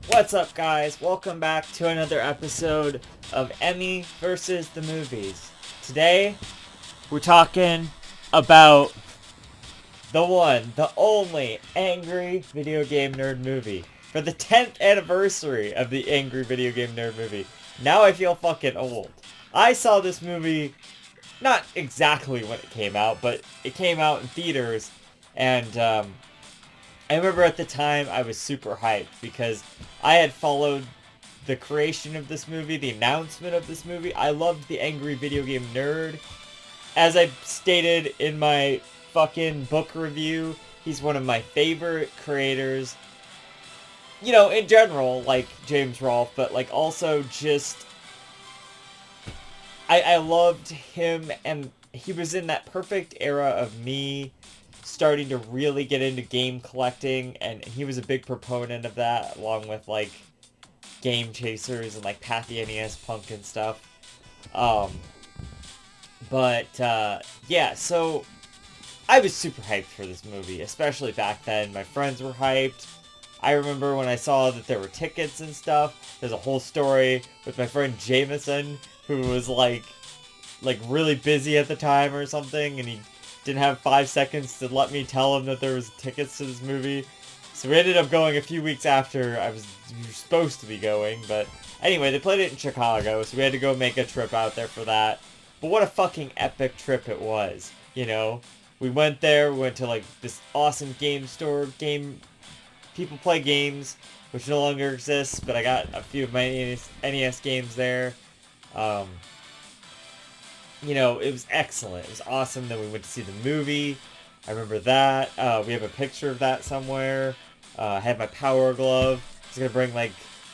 What's up, guys? Welcome back to another episode of Emmy versus the Movies. Today, we're talking about the one, the only Angry Video Game Nerd movie. For the 10th anniversary of the Angry Video Game Nerd movie. Now I feel fucking old. I saw this movie, not exactly when it came out, but it came out in theaters, and I remember at the time I was super hyped because I had followed the creation of this movie, the announcement of this movie. I loved the Angry Video Game Nerd. As I stated in my fucking book review, he's one of my favorite creators. You know, in general, like James Rolfe, but like also just I loved him, and he was in that perfect era of me starting to really get into game collecting, and he was a big proponent of that, along with like Game Chasers and like Pat the NES Punk and stuff. Yeah, so I was super hyped for this movie, especially back then. My friends were hyped. I remember when I saw that there were tickets and stuff. There's a whole story with my friend Jameson, who was like really busy at the time or something, and he didn't have 5 seconds to let me tell him that there was tickets to this movie. So we ended up going a few weeks after we were supposed to be going, but anyway, they played it in Chicago, so we had to go make a trip out there for that. But what a fucking epic trip it was, you know? We went there, we went to like this awesome game store, People Play Games, which no longer exists, but I got a few of my NES games there. You know, it was excellent. It was awesome. Then we went to see the movie. I remember that. We have a picture of that somewhere. I had my Power Glove. I was going to bring, like,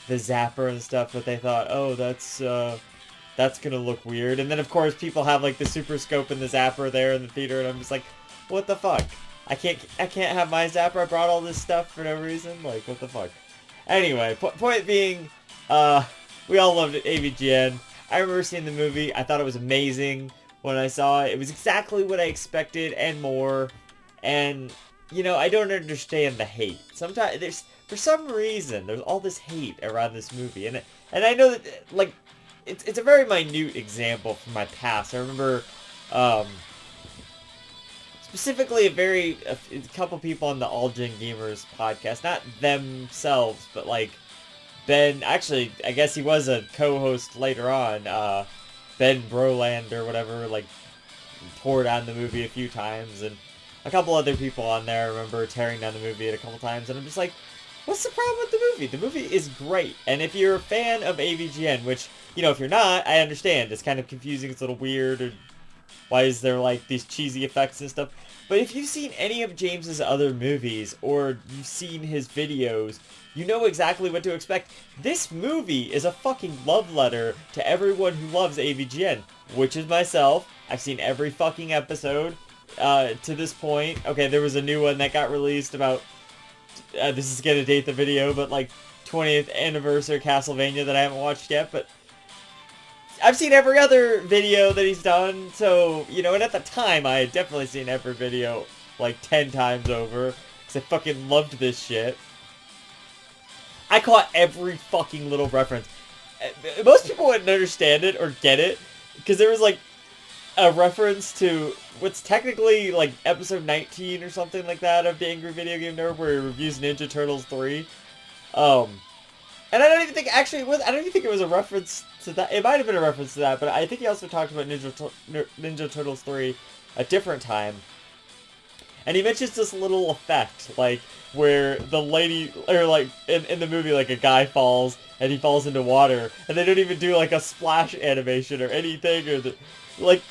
the Zapper and stuff, but they thought, oh, that's going to look weird. And then, of course, people have, like, the Super Scope and the Zapper there in the theater, and I'm just like, what the fuck? I can't have my Zapper. I brought all this stuff for no reason. Like, what the fuck? Anyway, point being, we all loved it, AVGN. I remember seeing the movie. I thought it was amazing when I saw it. It was exactly what I expected and more. And, you know, I don't understand the hate. Sometimes, for some reason, there's all this hate around this movie. And I know that, like, it's a very minute example from my past. I remember, specifically a couple people on the All Gen Gamers podcast, not themselves, but, like, Ben, actually, I guess he was a co-host later on, Ben Broland or whatever, like, tore down the movie a few times, and a couple other people on there I remember tearing down the movie a couple times, and I'm just like, what's the problem with the movie? The movie is great, and if you're a fan of AVGN, which, you know, if you're not, I understand, it's kind of confusing, it's a little weird, or why is there, like, these cheesy effects and stuff, but if you've seen any of James's other movies, or you've seen his videos, you know exactly what to expect. This movie is a fucking love letter to everyone who loves AVGN, which is myself. I've seen every fucking episode to this point. Okay, there was a new one that got released about, this is gonna date the video, but like 20th anniversary Castlevania that I haven't watched yet, but I've seen every other video that he's done, so, you know, and at the time I had definitely seen every video like 10 times over, because I fucking loved this shit. I caught every fucking little reference. Most people wouldn't understand it or get it, because there was like a reference to what's technically like episode 19 or something like that of the Angry Video Game Nerd, where he reviews Ninja Turtles 3. And I don't even think, actually, I don't even think it was a reference to that. It might have been a reference to that, but I think he also talked about Ninja Turtles 3 a different time. And he mentions this little effect, like, where the lady, or like, in the movie, like, a guy falls, and he falls into water, and they don't even do, like, a splash animation or anything, or, like,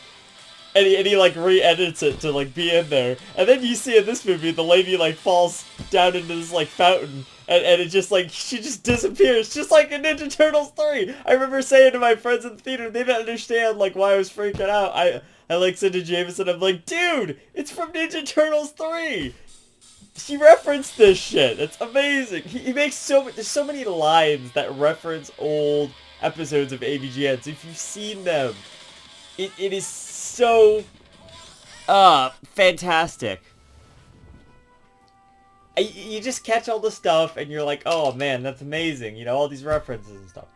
and he, like, re-edits it to, like, be in there. And then you see in this movie, the lady, like, falls down into this, like, fountain, and it just, like, she just disappears, just like in Ninja Turtles 3! I remember saying to my friends in the theater, they didn't understand, like, why I was freaking out. I like, said to Jameson, I'm like, dude, it's from Ninja Turtles 3! She referenced this shit. It's amazing. He makes there's so many lines that reference old episodes of AVGN. So if you've seen them, it is so fantastic. you just catch all the stuff and you're like, oh man, that's amazing, you know, all these references and stuff.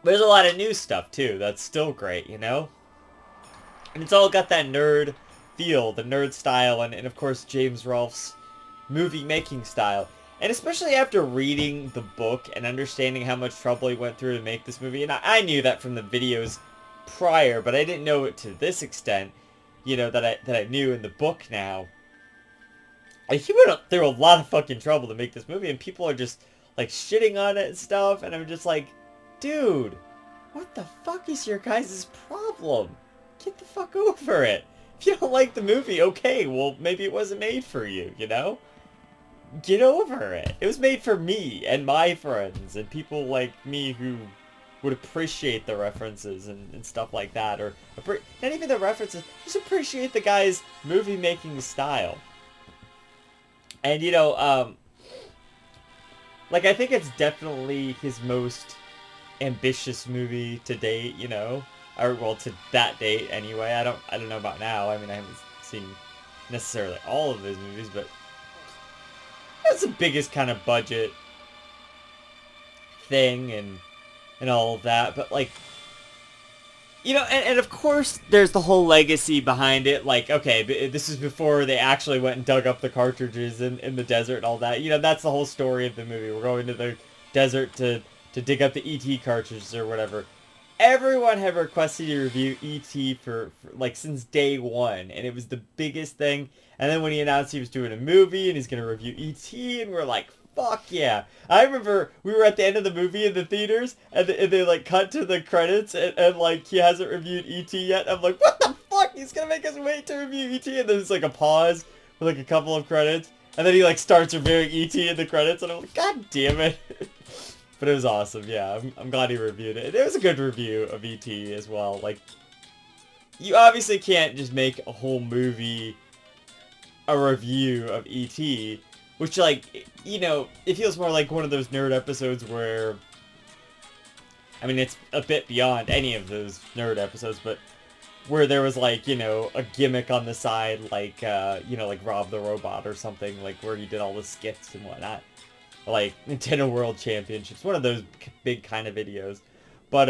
But there's a lot of new stuff too that's still great, you know? And it's all got that nerd feel, the nerd style, and of course James Rolfe's movie making style. And especially after reading the book and understanding how much trouble he went through to make this movie, and I knew that from the videos prior, but I didn't know it to this extent, you know, that I knew in the book now. Like, he went through a lot of fucking trouble to make this movie, and people are just, like, shitting on it and stuff, and I'm just like, dude, what the fuck is your guys' problem? Get the fuck over it. If you don't like the movie, okay, well, maybe it wasn't made for you, you know? Get over it. It was made for me and my friends and people like me who would appreciate the references and stuff like that. Or, not even the references, just appreciate the guy's movie-making style. And, you know, like, I think it's definitely his most ambitious movie to date, you know? Or, well, to that date, anyway. I don't know about now. I mean, I haven't seen necessarily all of his movies, but that's the biggest kind of budget thing and all of that. But, like, you know, and of course there's the whole legacy behind it. Like, okay, this is before they actually went and dug up the cartridges in the desert and all that. You know, that's the whole story of the movie. We're going to the desert to dig up the E.T. cartridges or whatever. Everyone had requested to review E.T. for like since day one, and it was the biggest thing. And then when he announced he was doing a movie and he's gonna review E.T., and we're like, fuck yeah. I remember we were at the end of the movie in the theaters, and they like cut to the credits, and like he hasn't reviewed E.T. yet. I'm like, what the fuck? He's gonna make us wait to review E.T. And then there's like a pause for like a couple of credits, and then he like starts reviewing E.T. in the credits, and I'm like, god damn it. But it was awesome, yeah. I'm glad he reviewed it. It was a good review of E.T. as well. Like, you obviously can't just make a whole movie a review of E.T., which, like, you know, it feels more like one of those nerd episodes where, I mean, it's a bit beyond any of those nerd episodes, but where there was, like, you know, a gimmick on the side, like, you know, like Rob the Robot or something, like, where he did all the skits and whatnot. Like, Nintendo World Championships, one of those big kind of videos. But,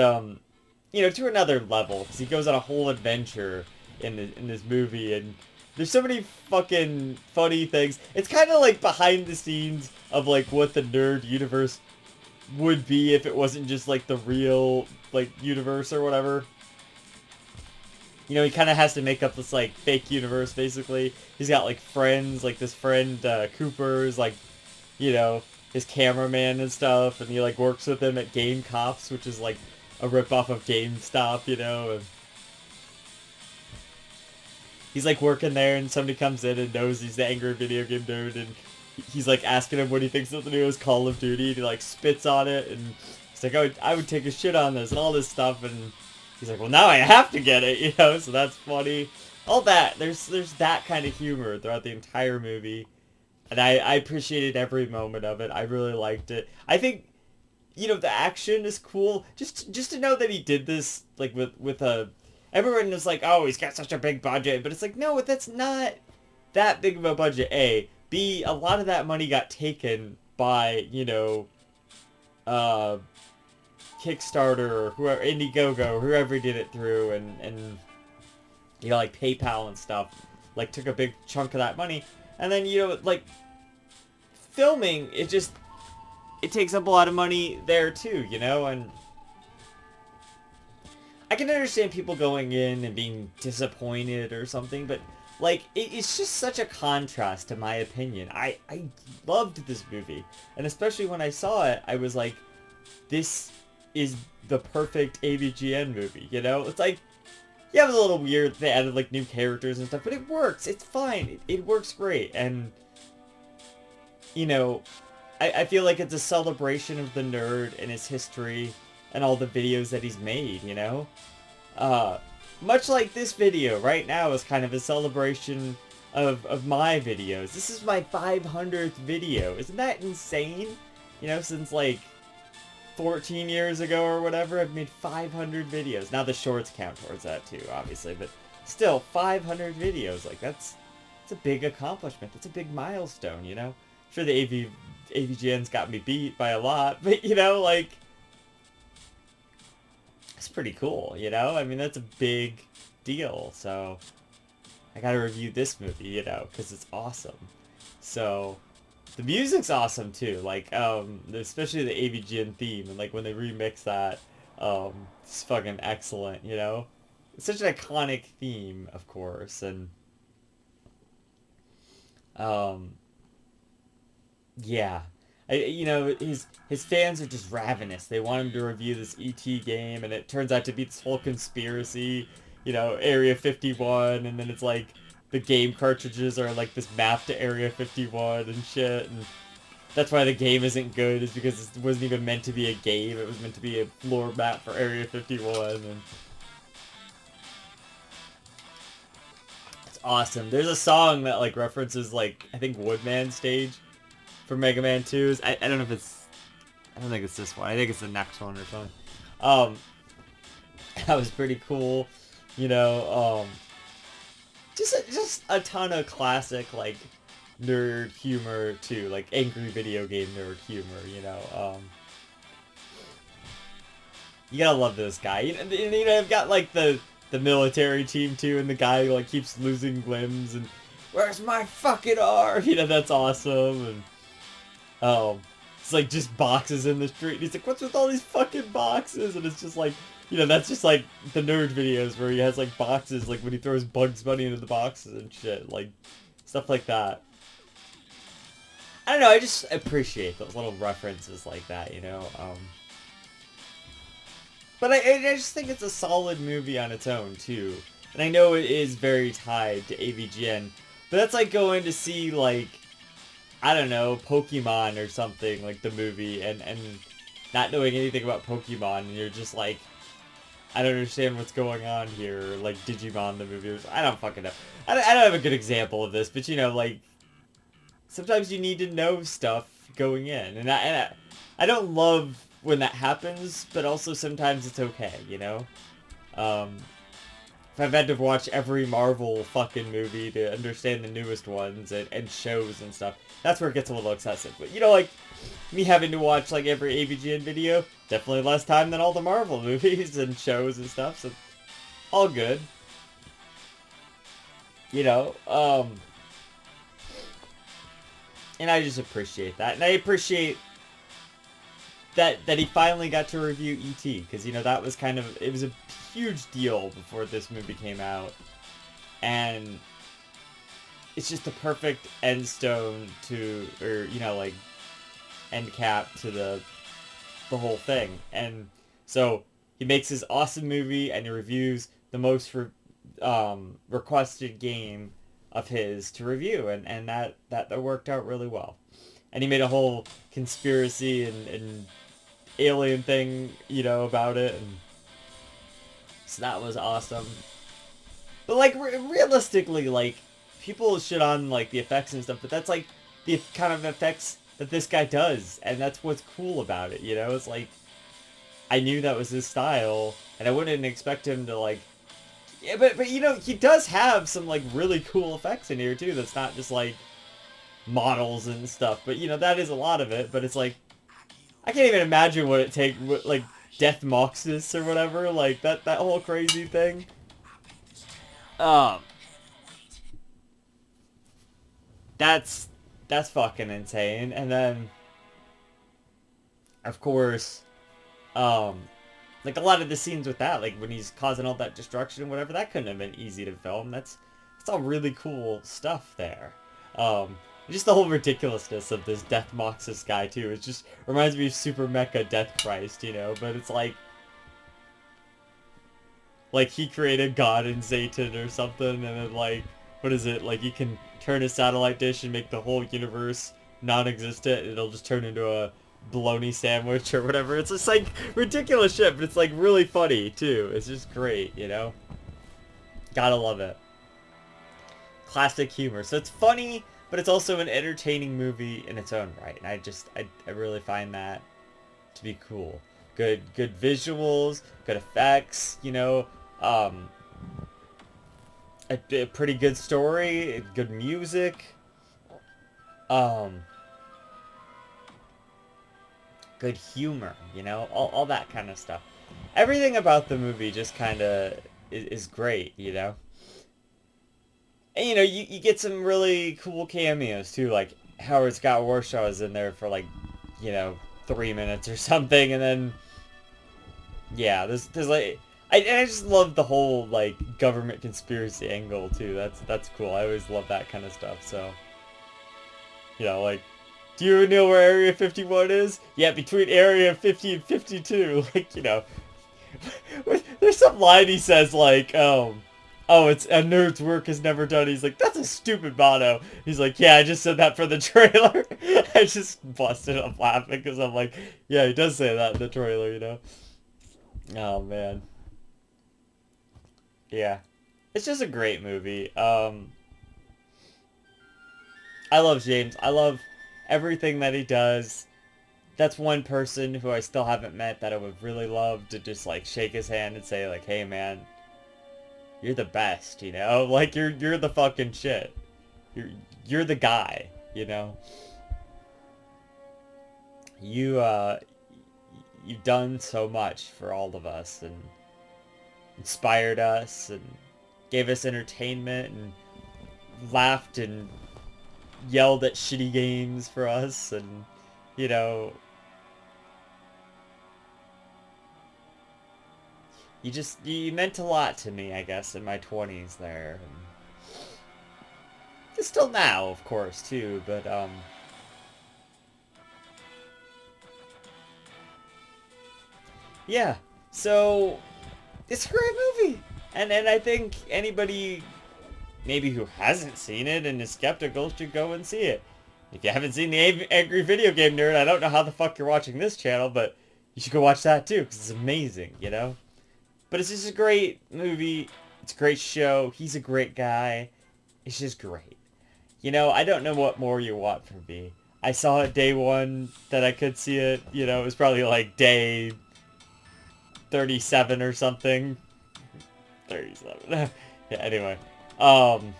you know, to another level, because he goes on a whole adventure in this movie, and there's so many fucking funny things. It's kind of like behind the scenes of, like, what the nerd universe would be if it wasn't just, like, the real, like, universe or whatever. You know, he kind of has to make up this, like, fake universe, basically. He's got, like, friends, like, this friend, Cooper's, like, you know, his cameraman and stuff, and he, like, works with him at Game Cops, which is, like, a ripoff of GameStop, you know, and he's, like, working there, and somebody comes in and knows he's the angry video game nerd, and he's, like, asking him what he thinks of the newest Call of Duty, and he, like, spits on it, and he's like, oh, I would take a shit on this, and all this stuff, and he's like, well, now I have to get it, you know, so that's funny. All that, there's that kind of humor throughout the entire movie. And I appreciated every moment of it. I really liked it. I think, you know, the action is cool. Just to know that he did this, like, with a... Everyone is like, oh, he's got such a big budget. But it's like, no, that's not that big of a budget, A. B, a lot of that money got taken by, you know, Kickstarter or whoever, Indiegogo, whoever did it through. And, you know, like, PayPal and stuff. Like, took a big chunk of that money. And then, you know, like, filming, it takes up a lot of money there, too, you know? And I can understand people going in and being disappointed or something, but, like, it's just such a contrast, to my opinion. I loved this movie. And especially when I saw it, I was like, this is the perfect AVGN movie, you know? It's like, yeah, it was a little weird. They added, like, new characters and stuff, but it works. It's fine. It works great. And, you know, I feel like it's a celebration of the nerd and his history and all the videos that he's made, you know? Much like this video right now is kind of a celebration of my videos. This is my 500th video. Isn't that insane? You know, since, like, 14 years ago or whatever, I've made 500 videos. Now the shorts count towards that too, obviously, but still, 500 videos. Like, that's a big accomplishment. That's a big milestone, you know? Sure, the AVGN's got me beat by a lot, but, you know, like, it's pretty cool, you know? I mean, that's a big deal, so I gotta review this movie, you know, because it's awesome. So, the music's awesome, too. Like, especially the AVGN theme, and, like, when they remix that, it's fucking excellent, you know? It's such an iconic theme, of course, and, yeah. You know, his fans are just ravenous. They want him to review this ET game, and it turns out to be this whole conspiracy, you know, Area 51, and then it's like the game cartridges are like this map to Area 51 and shit, and that's why the game isn't good, is because it wasn't even meant to be a game. It was meant to be a floor map for Area 51, and it's awesome. There's a song that, like, references, like, I think Woodman stage for Mega Man 2. I don't know if it's... I don't think it's this one. I think it's the next one or something. That was pretty cool. You know, just a ton of classic, like, nerd humor, too. Like, angry video game nerd humor, you know. You gotta love this guy. You know, I've got, like, the military team, too, and the guy who, like, keeps losing limbs, and where's my fucking arm? You know, that's awesome, and it's like just boxes in the street. And he's like, what's with all these fucking boxes? And it's just like, you know, that's just like the nerd videos where he has like boxes, like when he throws Bugs Bunny into the boxes and shit, like stuff like that. I don't know, I just appreciate those little references like that, you know. But I just think it's a solid movie on its own too. And I know it is very tied to AVGN, but that's like going to see, like, I don't know, Pokemon or something, like the movie, and not knowing anything about Pokemon, and you're just like, I don't understand what's going on here, or like Digimon the movie, I don't fucking know. I don't have a good example of this, but you know, like, sometimes you need to know stuff going in, and I don't love when that happens, but also sometimes it's okay, you know? If I've had to watch every Marvel fucking movie to understand the newest ones and shows and stuff, that's where it gets a little excessive. But, you know, like, me having to watch, like, every AVGN video, definitely less time than all the Marvel movies and shows and stuff, so all good. You know, and I just appreciate that. And I appreciate that he finally got to review E.T., because, you know, that was kind of, it was a huge deal before this movie came out, and it's just the perfect end stone to, or, you know, like, end cap to the whole thing. And so he makes this awesome movie, and he reviews the most requested game of his to review, and that worked out really well. And he made a whole conspiracy and alien thing, you know, about it, and so that was awesome. But, like, realistically, like, people shit on, like, the effects and stuff, but that's, like, the kind of effects that this guy does, and that's what's cool about it, you know? It's like, I knew that was his style, and I wouldn't expect him to, like... Yeah, but you know, he does have some, like, really cool effects in here, too, that's not just, like, models and stuff, but, you know, that is a lot of it, but it's like, I can't even imagine what it take, like, Death Moxus or whatever, like, that whole crazy thing. That's fucking insane. And then, of course, like, a lot of the scenes with that, like, when he's causing all that destruction and whatever, that couldn't have been easy to film. That's all really cool stuff there. Just the whole ridiculousness of this Death Moxus guy, too. It just reminds me of Super Mecha Death Christ, you know? But it's like he created God and Satan or something, and then, like, what is it? Like, you can turn a satellite dish and make the whole universe non-existent, and it'll just turn into a bologna sandwich or whatever. It's just, like, ridiculous shit, but it's, like, really funny, too. It's just great, you know? Gotta love it. Classic humor. So it's funny, but it's also an entertaining movie in its own right. And I really find that to be cool. Good visuals, good effects, you know. a pretty good story, good music, um, good humor, you know, all that kind of stuff. Everything about the movie just kind of is great, you know. And you know, you get some really cool cameos too, like Howard Scott Warshaw is in there for like, you know, 3 minutes or something, and then yeah, there's like I just love the whole like government conspiracy angle too. That's cool. I always love that kind of stuff. So you know, like, do you know where Area 51 is? Yeah, between Area 50 and 52. Like, you know, there's some line he says like, oh, it's a nerd's work is never done. He's like, that's a stupid motto. He's like, yeah, I just said that for the trailer. I just busted up laughing because I'm like, yeah, he does say that in the trailer, you know. Oh man, yeah, it's just a great movie. I love James. I love everything that he does. That's one person who I still haven't met that I would really love to just like shake his hand and say like, hey man, you're the best, you know? Like you're the fucking shit. You're you're the guy, you know? You you've done so much for all of us and inspired us and gave us entertainment and laughed and yelled at shitty games for us and you know you meant a lot to me, I guess, in my 20s there. And still now, of course, too, but yeah. So it's a great movie. And I think anybody maybe who hasn't seen it and is skeptical should go and see it. If you haven't seen the Angry Video Game Nerd, I don't know how the fuck you're watching this channel, but you should go watch that too, because it's amazing, you know? But it's just a great movie. It's a great show. He's a great guy. It's just great. You know, I don't know what more you want from me. I saw it day one that I could see it. You know, it was probably like day 37 or something. 37. Yeah, anyway. Um,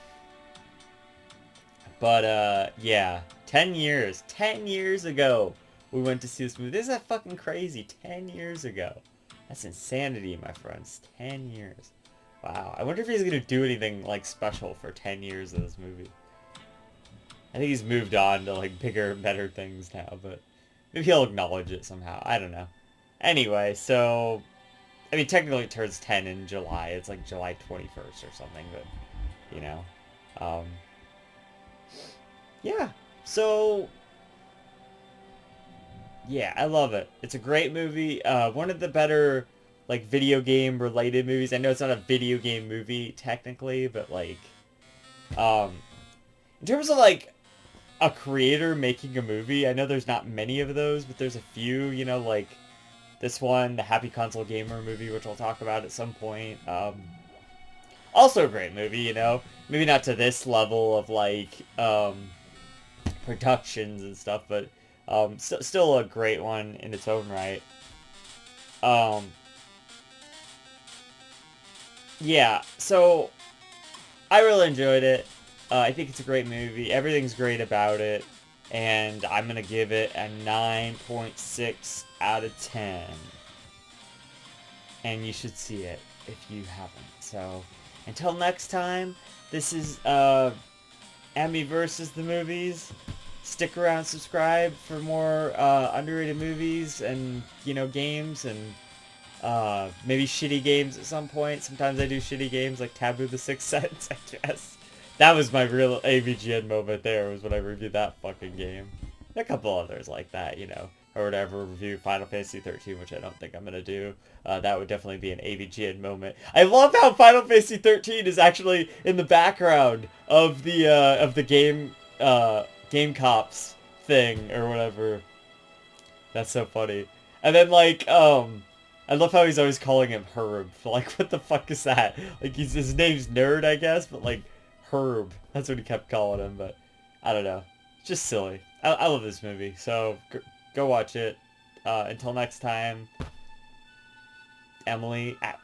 yeah. 10 years. 10 years ago, we went to see this movie. This is fucking crazy. 10 years ago. That's insanity, my friends. 10 years. Wow. I wonder if he's going to do anything, like, special for 10 years of this movie. I think he's moved on to, like, bigger and better things now, but maybe he'll acknowledge it somehow. I don't know. Anyway, so... I mean, technically it turns 10 in July. It's, like, July 21st or something, but, you know. Yeah. So... yeah, I love it. It's a great movie. One of the better, like, video game related movies. I know it's not a video game movie, technically, but, like, in terms of, like, a creator making a movie, I know there's not many of those, but there's a few, you know, like, this one, the Happy Console Gamer movie, which I'll talk about at some point. Also a great movie, you know? Maybe not to this level of, like, productions and stuff, but still a great one in its own right. Yeah, so I really enjoyed it. I think it's a great movie. Everything's great about it. And I'm going to give it a 9.6 out of 10. And you should see it if you haven't. So, until next time, this is Emmy versus the movies. Stick around, subscribe for more underrated movies and, you know, games and maybe shitty games at some point. Sometimes I do shitty games like Taboo the Sixth Sense, I guess. That was my real AVGN moment there, was when I reviewed that fucking game. And a couple others like that, you know. Or whatever, review Final Fantasy 13, which I don't think I'm going to do. That would definitely be an AVGN moment. I love how Final Fantasy 13 is actually in the background of the game, Game Cops thing, or whatever. That's so funny. And then, like, I love how he's always calling him Herb. Like, what the fuck is that? Like, his name's Nerd, I guess, but, like, Herb. That's what he kept calling him, but I don't know. It's just silly. I love this movie, so go watch it. Until next time, Emily out.